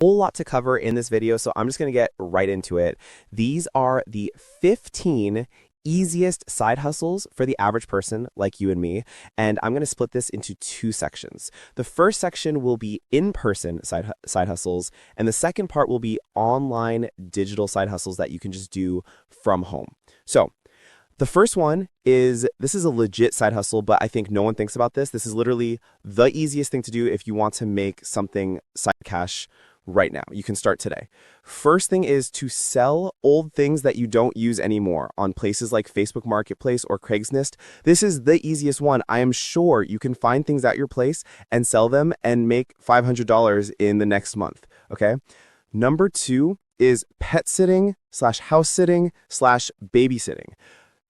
whole lot to cover in this video, so I'm just going to get right into it. These are the 15 easiest side hustles for the average person like you and me, and I'm going to split this into two sections. The first section will be in-person side hustles, and the second part will be online digital side hustles that you can just do from home. So the first one is, this is a legit side hustle, but I think no one thinks about this. This is literally the easiest thing to do if you want to make something side cash right now. You can start today. First thing is to sell old things that you don't use anymore on places like Facebook Marketplace or Craigslist. This is the easiest one. I am sure you can find things at your place and sell them and make $500 in the next month. Okay. Number two is pet sitting / house sitting / babysitting.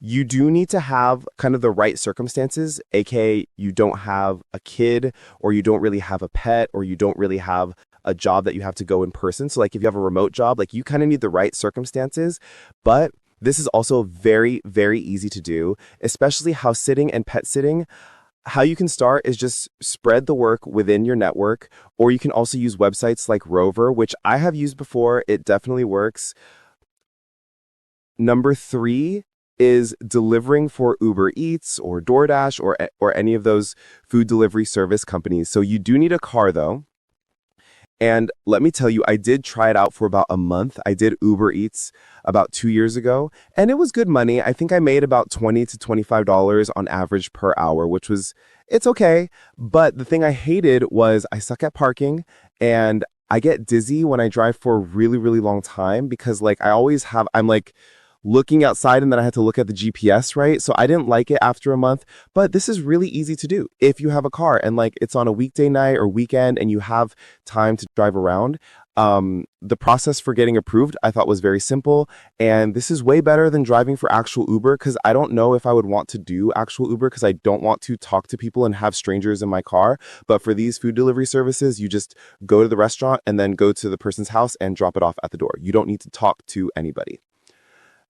You do need to have kind of the right circumstances, aka you don't have a kid, or you don't really have a pet, or you don't really have a job that you have to go in person. So like if you have a remote job, like you kind of need the right circumstances, but this is also very, very easy to do, especially house sitting and pet sitting. How you can start is just spread the work within your network, or you can also use websites like Rover, which I have used before. It definitely works. Number three is delivering for Uber Eats or DoorDash or any of those food delivery service companies. So you do need a car though. And let me tell you, I did try it out for about a month. I did Uber Eats about 2 years ago, and it was good money. I think I made about $20 to $25 on average per hour, it's okay. But the thing I hated was I suck at parking, and I get dizzy when I drive for a really, really long time because I'm like looking outside and then I had to look at the GPS, right? So I didn't like it after a month, but this is really easy to do if you have a car and like it's on a weekday night or weekend and you have time to drive around. The process for getting approved I thought was very simple, and this is way better than driving for actual Uber because I don't know if I would want to do actual Uber because I don't want to talk to people and have strangers in my car. But for these food delivery services, you just go to the restaurant and then go to the person's house and drop it off at the door. You don't need to talk to anybody.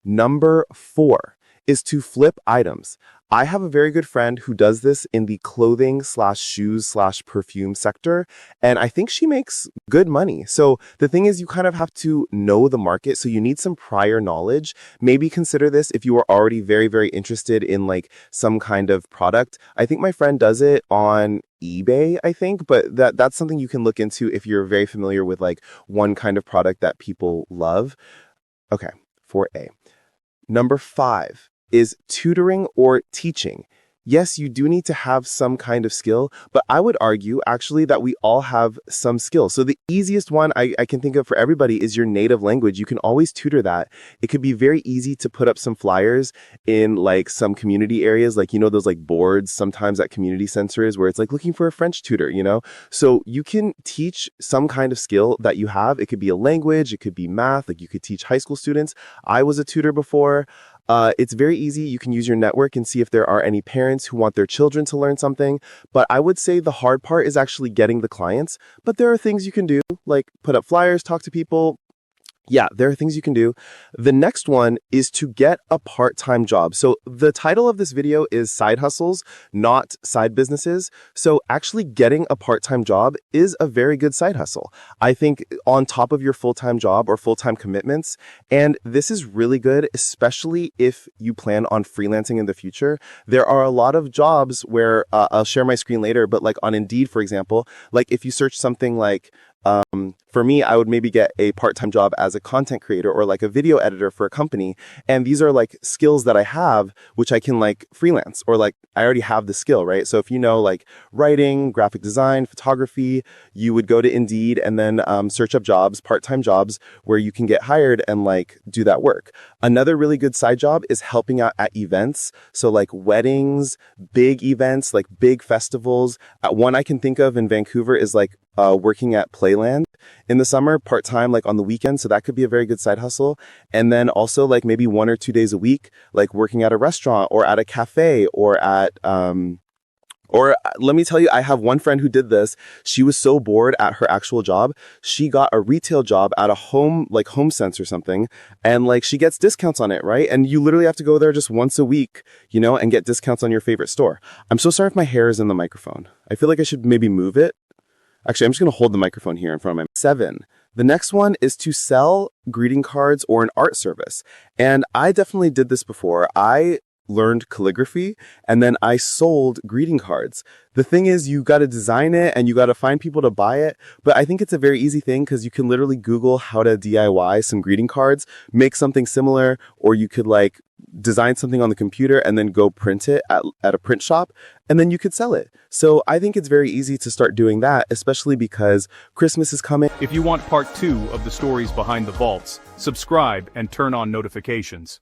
Number four is to flip items. I have a very good friend who does this in the clothing / shoes / perfume sector, and I think she makes good money. So the thing is, you kind of have to know the market. So you need some prior knowledge. Maybe consider this if you are already very, very interested in like some kind of product. I think my friend does it on eBay, I think, but that's something you can look into if you're very familiar with like one kind of product that people love. Okay, 4A. Number five is tutoring or teaching. Yes, you do need to have some kind of skill, but I would argue actually that we all have some skill. So the easiest one I can think of for everybody is your native language. You can always tutor that. It could be very easy to put up some flyers in like some community areas, like, those like boards sometimes at community centers where it's like looking for a French tutor, So you can teach some kind of skill that you have. It could be a language, it could be math, like you could teach high school students. I was a tutor before. It's very easy. You can use your network and see if there are any parents who want their children to learn something. But I would say the hard part is actually getting the clients. But there are things you can do, like put up flyers, talk to people. Yeah, there are things you can do. The next one is to get a part-time job. So the title of this video is Side Hustles, not Side Businesses. So actually getting a part-time job is a very good side hustle, I think, on top of your full-time job or full-time commitments. And this is really good, especially if you plan on freelancing in the future. There are a lot of jobs where I'll share my screen later, but like on Indeed, for example, like if you search something like for me, I would maybe get a part-time job as a content creator or like a video editor for a company. And these are like skills that I have, which I can like freelance, or like I already have the skill, right? So if you know like writing, graphic design, photography, you would go to Indeed and then search up jobs, part-time jobs where you can get hired and like do that work. Another really good side job is helping out at events. So like weddings, big events, like big festivals. One I can think of in Vancouver is like working at Playland in the summer, part-time, like on the weekend. So that could be a very good side hustle. And then also like maybe 1 or 2 days a week, like working at a restaurant or at a cafe or at, let me tell you, I have one friend who did this. She was so bored at her actual job. She got a retail job at a HomeSense or something. And like she gets discounts on it, right? And you literally have to go there just once a week, and get discounts on your favorite store. I'm so sorry if my hair is in the microphone. I feel like I should maybe move it. Actually, I'm just going to hold the microphone here in front of my 7. The next one is to sell greeting cards or an art service. And I definitely did this before. I learned calligraphy and then I sold greeting cards. The thing is, you got to design it and you got to find people to buy it. But I think it's a very easy thing because you can literally Google how to DIY some greeting cards, make something similar, or you could like design something on the computer and then go print it at a print shop, and then you could sell it. So I think it's very easy to start doing that, especially because Christmas is coming. If you want part 2 of the stories behind the vaults, subscribe and turn on notifications.